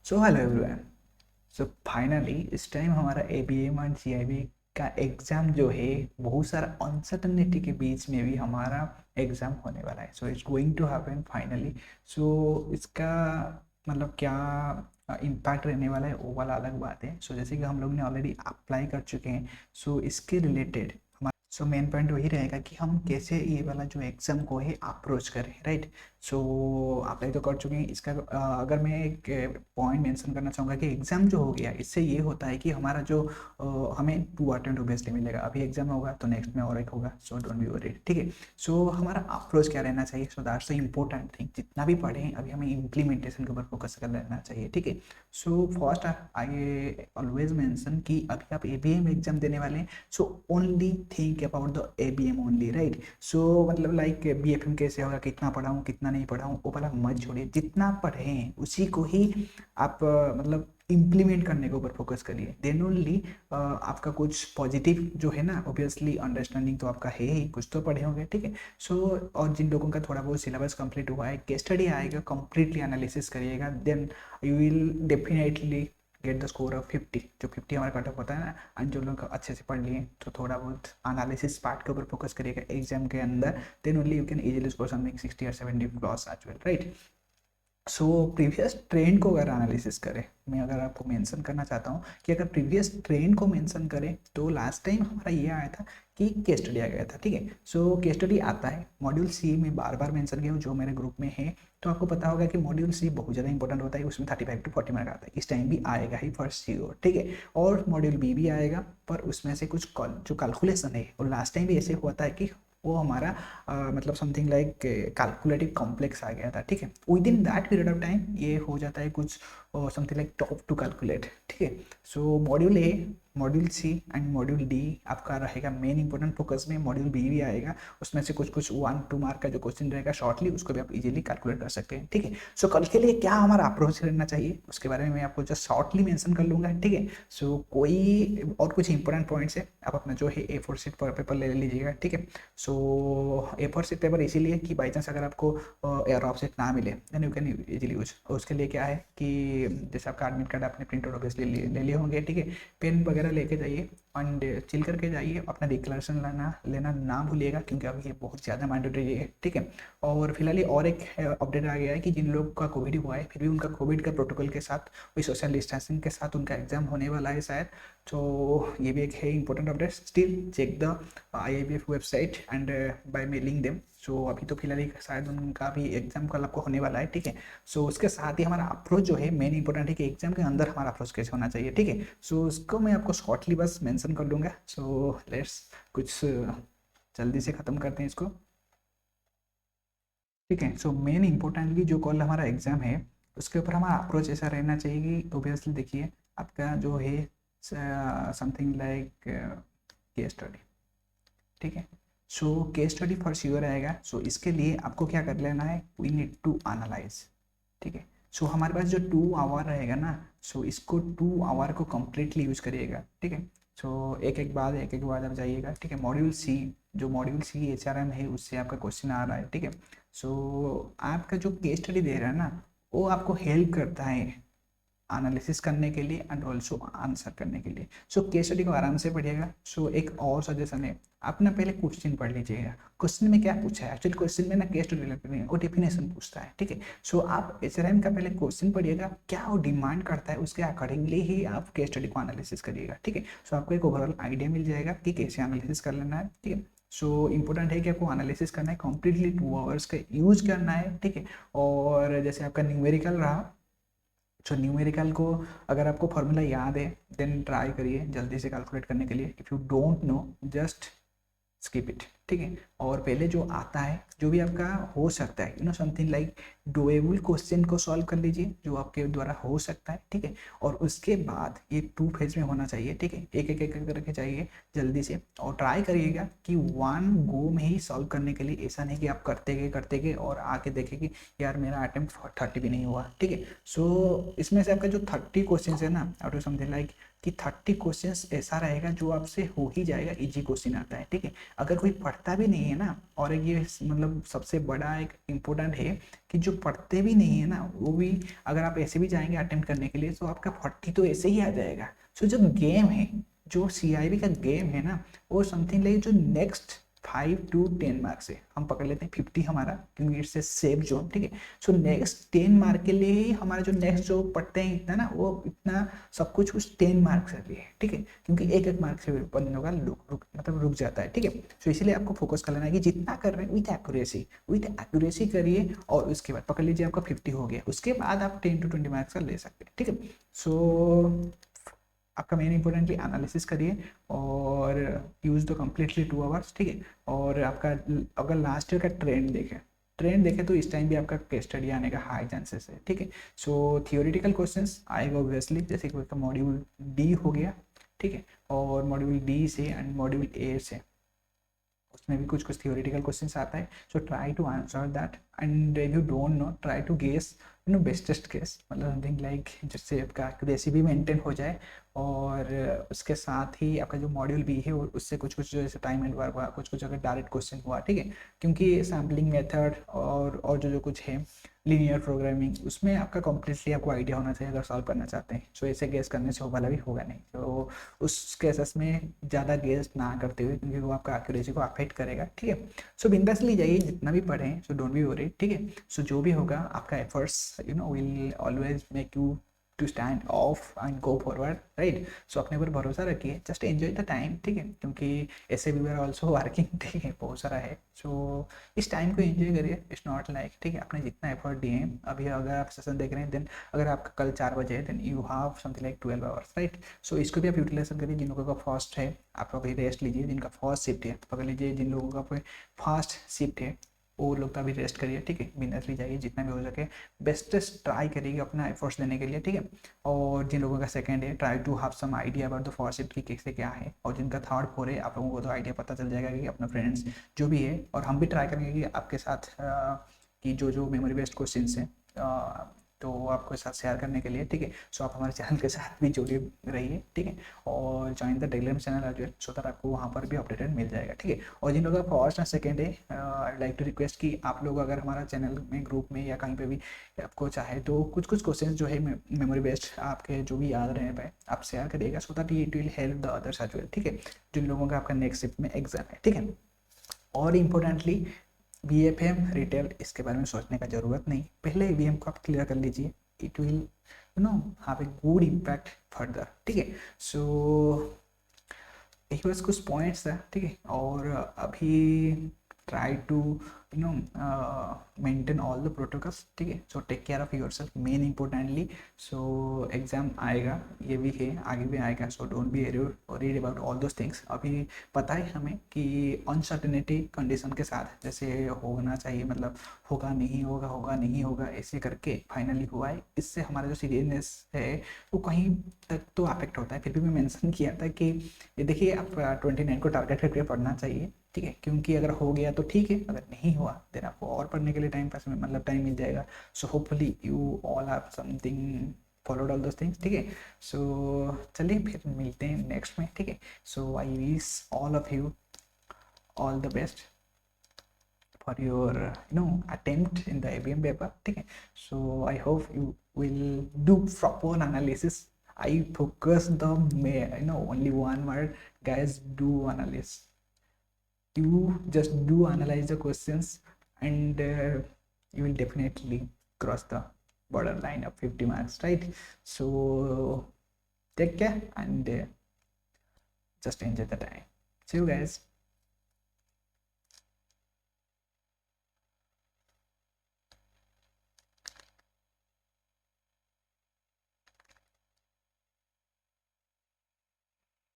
So hello everyone. So finally इस time हमारा ABM and CIB का एग्ज़ाम जो है बहुत सारा अनसर्टनिटी के बीच में भी हमारा एग्ज़ाम होने वाला है। So it's going to happen finally. So इसका मतलब क्या इम्पैक्ट रहने वाला है वो वाला अलग बात है। सो जैसे कि हम लोग ने ऑलरेडी अप्लाई कर चुके हैं, सो इसके रिलेटेड सो मेन पॉइंट वही रहेगा कि हम कैसे ये वाला जो एग्ज़ाम को है अप्रोच करें, राइट। सो अप्लाई तो कर चुके हैं इसका। अगर मैं एक पॉइंट मेंशन करना चाहूँगा कि एग्ज़ाम जो हो गया इससे ये होता है कि हमारा जो हमें 2 अटेम्प्ट ऑब्वियसली मिलेगा। अभी एग्ज़ाम होगा तो नेक्स्ट में और एक होगा, सो डोंट बी वरीड, ठीक है। सो हमारा अप्रोच क्या रहना चाहिए, so that's the important thing. जितना भी पढ़ें अभी हमें इम्प्लीमेंटेशन के ऊपर फोकस कर लेना चाहिए, ठीक है। So first I always mention कि अभी आप एबीएम एग्ज़ाम देने वाले हैं, so only think about the ABM only, right. So मतलब लाइक बीएफएम कैसे होगा, कितना पढ़ा हूँ कितना नहीं पढ़ा हूँ वो वाला मत छोड़िए। जितना पढ़े हैं उसी को ही आप मतलब इम्प्लीमेंट करने के ऊपर फोकस करिए। देन ओनली आपका कुछ पॉजिटिव जो है ना, ऑब्वियसली अंडरस्टैंडिंग तो आपका है ही, कुछ तो पढ़े होंगे, ठीक है। सो और जिन लोगों का थोड़ा बहुत सिलेबस कंप्लीट हुआ है, केस स्टडी आएगा, कंप्लीटली एनालिसिस करिएगा, then you will definitely get the score of 50। जो 50 हमारा कट ऑफ होता है ना, एंड जो लोग अच्छे से पढ़ लिए तो थोड़ा बहुत एनालिसिस पार्ट के ऊपर फोकस करिएगा एग्जाम के अंदर, then only you can easily score something 60 और 70 plus as well, right. So previous trend को अगर एनालिसिस करें, मैं अगर आपको मेंशन करना चाहता हूँ कि अगर प्रीवियस ट्रेंड को मेंशन करें तो लास्ट टाइम हमारा ये आया था कि केस स्टडी आ गया था, ठीक है। सो केस स्टडी आता है मॉड्यूल सी में, बार बार मेंशन किया हूँ जो मेरे ग्रुप में है, तो आपको पता होगा कि मॉड्यूल सी बहुत ज़्यादा इंपॉर्टेंट होता है, उसमें 35 to 40 मार्क आता है। इस टाइम भी आएगा ही फर्स्ट श्योर, ठीक है। और मॉड्यूल बी भी आएगा, पर उसमें से कुछ जो कैलकुलेशन है, और लास्ट टाइम भी ऐसे होता है कि वो हमारा मतलब समथिंग लाइक कैलकुलेटिव कॉम्प्लेक्स आ गया था, ठीक है। Within that period of time ये हो जाता है कुछ something like top to calculate, ठीक है। So module A, module C and module D आपका रहेगा मेन इंपॉर्टेंट फोकस में। मॉड्यूल बी भी आएगा, उसमें से कुछ कुछ 1-2 मार्क का जो क्वेश्चन रहेगा शॉर्टली, उसको भी आप इजीली कैलकुलेट कर सकते हैं, ठीक है। सो कल के लिए क्या हमारा अप्रोच रहना चाहिए उसके बारे में मैं आपको जस्ट शॉर्टली मेंशन कर लूँगा, ठीक है। सो कोई और कुछ इंपॉर्टेंट पॉइंट्स है, आप अपना जो है A4 शीट पर पेपर ले लीजिएगा, ठीक है। सो A4 शीट पेपर इसीलिए कि बाई चांस अगर आपको एयर ऑफसेट ना मिले then you can easily use. उसके लिए क्या है कि जैसे आपका एडमिट कार्ड आपने प्रिंट आउट ऑब्वियसली ले लिए होंगे, ठीक है। पेन वगैरह लेके जाइए एंड चिल करके जाइए, अपना डिक्लेरेशन लेना ना भूलिएगा, क्योंकि अभी ये बहुत ज़्यादा मैंडेटरी है, ठीक है। और फिलहाल और एक अपडेट आ गया है कि जिन लोग का कोविड हुआ है फिर भी उनका कोविड का प्रोटोकॉल के साथ, वही सोशल डिस्टेंसिंग के साथ उनका एग्जाम होने वाला है शायद। तो ये भी एक है important update. Still check the IIBF website and by mailing them. So अभी तो फिलहाल शायद उनका भी एग्जाम कल आपको होने वाला है, ठीक है। सो उसके साथ ही हमारा अप्रोच जो है मेन इंपॉर्टेंट है कि एग्जाम के अंदर हमारा अप्रोच कैसे होना चाहिए, ठीक है। सो उसको मैं आपको शॉर्टली बस मेंशन कर दूंगा। सो लेट्स कुछ जल्दी से ख़त्म करते हैं इसको, ठीक है। सो मेन इंपॉर्टेंटली जो कल हमारा एग्जाम है उसके ऊपर हमारा अप्रोच ऐसा रहना चाहिए कि ऑब्वियसली देखिए आपका जो है समथिंग लाइक केस स्टडी, ठीक है। So case study for sure आएगा। सो इसके लिए आपको क्या कर लेना है, वी नीड टू एनालाइज, ठीक है। सो हमारे पास जो 2 आवर रहेगा ना, सो इसको 2 आवर को कम्प्लीटली यूज करिएगा, ठीक है। सो एक एक बाद आप जाइएगा, ठीक है। मॉड्यूल सी, जो मॉड्यूल सी HRM है उससे आपका क्वेश्चन आ रहा है, ठीक है। सो आपका जो केस स्टडी दे रहा है ना, वो आपको हेल्प करता है एनालिसिस करने के लिए एंड ऑल्सो आंसर करने के लिए। सो केस स्टडी को आराम से पढ़िएगा। सो एक और सजेशन है, आप ना पहले क्वेश्चन पढ़ लीजिएगा। क्वेश्चन में क्या पूछा है, एक्चुअली क्वेश्चन में ना केस स्टडी रिलेटेड नहीं है, वो डेफिनेशन पूछता है, ठीक है। सो आप HRM का पहले क्वेश्चन पढ़िएगा, क्या वो डिमांड करता है उसके अकॉर्डिंगली ही आप केस स्टडी को एनालिसिस करिएगा, ठीक है। सो आपको एक ओवरऑल आइडिया मिल जाएगा कि कैसे एनालिसिस कर लेना है, ठीक है। सो इम्पोर्टेंट है कि आपको एनालिसिस करना है, कंप्लीटली 2 आवर्स का यूज करना है, ठीक है। और जैसे आपका न्यूमेरिकल रहा, तो न्यूमेरिकल को अगर आपको फॉर्मूला याद है देन ट्राई करिए जल्दी से कैलकुलेट करने के लिए। If you don't know just skip it, ठीक है। और पहले जो आता है, जो भी आपका हो सकता है, समथिंग लाइक डुएबल क्वेश्चन को सॉल्व कर लीजिए जो आपके द्वारा हो सकता है, ठीक है। और उसके बाद ये 2 फेज में होना चाहिए, ठीक है। एक करके चाहिए जल्दी से, और ट्राई करिएगा कि 1 गो में ही सॉल्व करने के लिए। ऐसा नहीं कि आप करते गए और आके देखें कि यार मेरा अटेम्प्ट 30 भी नहीं हुआ, ठीक है। सो इसमें से आपका जो 30 क्वेश्चन है ना, आउट ऑफ समथिंग लाइक कि 30 क्वेश्चंस ऐसा रहेगा जो आपसे हो ही जाएगा, इजी क्वेश्चन आता है, ठीक है। अगर कोई पढ़ता भी नहीं है ना, और एक ये मतलब सबसे बड़ा एक इम्पोर्टेंट है कि जो पढ़ते भी नहीं है ना वो भी, अगर आप ऐसे भी जाएंगे अटेम्प्ट करने के लिए तो आपका 40 तो ऐसे ही आ जाएगा। सो जो गेम है, जो CIB का गेम है ना, वो समथिंग लाइक जो नेक्स्ट 5 to 10 मार्क्स है, हम पकड़ लेते हैं 50 हमारा, क्योंकि इट्स ए सेफ जोन, ठीक है। सो नेक्स्ट 10 मार्क के लिए ही हमारा जो नेक्स्ट जो पढ़ते हैं इतना ना, वो इतना सब कुछ उस 10 मार्क्स के लिए है, ठीक है, क्योंकि एक एक मार्क से बंदों का रुक जाता है, ठीक है। सो इसीलिए आपको फोकस कर लेना है कि जितना कर रहे हैं विथ एक्यूरेसी करिए, और उसके बाद पकड़ लीजिए आपका 50 हो गया, उसके बाद आप 10 to 20 मार्क्स का ले सकते हैं, ठीक है। सो आपका मेन इंपॉर्टेंटली एनालिसिस करिए और यूज़ द कम्प्लीटली 2 आवर्स, ठीक है। और आपका अगर लास्ट ईयर का ट्रेंड देखें तो इस टाइम भी आपका केस स्टडी आने का हाई चांसेस है, ठीक है। सो थियोरिटिकल क्वेश्चंस आएगा ऑब्वियसली, जैसे कि मॉड्यूल डी हो गया, ठीक है, और मॉड्यूल डी से एंड मॉड्यूल ए से उसमें भी कुछ कुछ थियोरिटिकल क्वेश्चंस आता है। So try to answer that, and if you don't know try to guess bestest case, मतलब समथिंग लाइक जिससे आपका एक्यूरेसी भी मेंटेन हो जाए, और उसके साथ ही आपका जो मॉड्यूल भी है उससे कुछ कुछ जैसे टाइम एंड वर्क हुआ, कुछ कुछ अगर डायरेक्ट क्वेश्चन हुआ, ठीक है, क्योंकि सैम्पलिंग मेथड और जो जो कुछ है लीनियर प्रोग्रामिंग, उसमें आपका कम्प्लीटली आपको आइडिया होना चाहिए अगर सॉल्व करना चाहते हैं। सो ऐसे गेस करने से वो वाला भी होगा नहीं, तो उस केसेस में ज़्यादा गेस ना करते हुए, क्योंकि वो आपका एक्यूरेसी को अफेक्ट करेगा, ठीक है। सो बिंदास जाइए जितना भी पढ़ें, सो डोंट बी वरीड, ठीक है। सो जो भी होगा आपका efforts will always make you to stand off and go forward, right. So अपने ऊपर भरोसा रखिए, जस्ट एंजॉय द टाइम, ठीक है, क्योंकि ऐसे भी आर ऑल्सो वर्किंग, ठीक है, बहुत सारा है। सो इस टाइम को एंजॉय करिए, इट्स नॉट लाइक, ठीक है, आपने जितना एफर्ट दिए हैं, अभी अगर आप सेशन देख रहे हैं, देन अगर आपका कल 4 बजे है, then you have something like 12 hours, right. So इसको भी आप यूटिलाइजेशन करिए। जिन लोगों का फर्स्ट है आप अभी रेस्ट लीजिए, जिनका फर्स्ट शिफ्ट है पकड़ लीजिए, जिन लोगों का फास्ट शिफ्ट है वो लोग का भी रेस्ट करिए, ठीक है, बिंदास जाइए, जितना भी हो सके बेस्टेस्ट ट्राई करिएगा अपना एफर्ट्स देने के लिए, ठीक है। और जिन लोगों का सेकंड है, try to have some idea about the first shift की कैसे क्या है, और जिनका थर्ड फोर है, आप लोगों को तो आइडिया पता चल जाएगा कि अपना फ्रेंड्स जो भी है, और हम भी ट्राई करेंगे कि आपके साथ कि जो जो मेमोरी बेस्ड क्वेश्चन हैं तो आपके साथ शेयर करने के लिए, ठीक है। सो आप हमारे चैनल के साथ भी जुड़े रहिए, ठीक है, और join the Telegram channel as well, so that आपको वहाँ पर भी अपडेटेड मिल जाएगा, ठीक है। और जिन लोगों का फर्स्ट एंड सेकंड है, आई लाइक टू रिक्वेस्ट कि आप लोग अगर हमारा चैनल में ग्रुप में या कहीं पे भी आपको चाहे तो कुछ कुछ क्वेश्चन जो है मेमोरी बेस्ड आपके जो भी याद रहे पे आप शेयर करिएगा, so that it will help the others as well, ठीक है, जिन लोगों का आपका नेक्स्ट शिफ्ट में एग्जाम है, ठीक है। और इम्पोर्टेंटली BFM रिटेल, इसके बारे में सोचने का ज़रूरत नहीं, पहले BM को आप क्लियर कर लीजिए, it will have a good impact further, ठीक है। सो यही बस कुछ पॉइंट्स था, ठीक है। और अभी try to maintain all the protocols, ठीक है। So take care of your self, main importantly. So exam आएगा, ये भी है, आगे भी आएगा, so don't be worried about all those things. अभी पता है हमें कि अनसर्टेनिटी कंडीशन के साथ जैसे होना चाहिए, मतलब होगा नहीं होगा, होगा नहीं होगा, ऐसे करके फाइनली हुआ है, इससे हमारा जो सीरियसनेस है वो कहीं तक तो अफेक्ट होता है। फिर भी मैं मेंशन किया था कि ये देखिए आप 29 को टारगेट करके पढ़ना चाहिए, ठीक है, क्योंकि अगर हो गया तो ठीक है, अगर नहीं हुआ देन आपको और पढ़ने के लिए टाइम पास में मतलब टाइम मिल जाएगा। So hopefully you all have something followed all those things, ठीक है। सो चलिए फिर मिलते हैं नेक्स्ट में, ठीक है। So I wish all of you all the best for your attempt in the ABM paper, ठीक है। So I hope you will do proper analysis. I focus the only one word, guys, do analyze. You just do analyze the questions, and you will definitely cross the borderline of 50 marks, right? So take care and just enjoy the time. See you guys.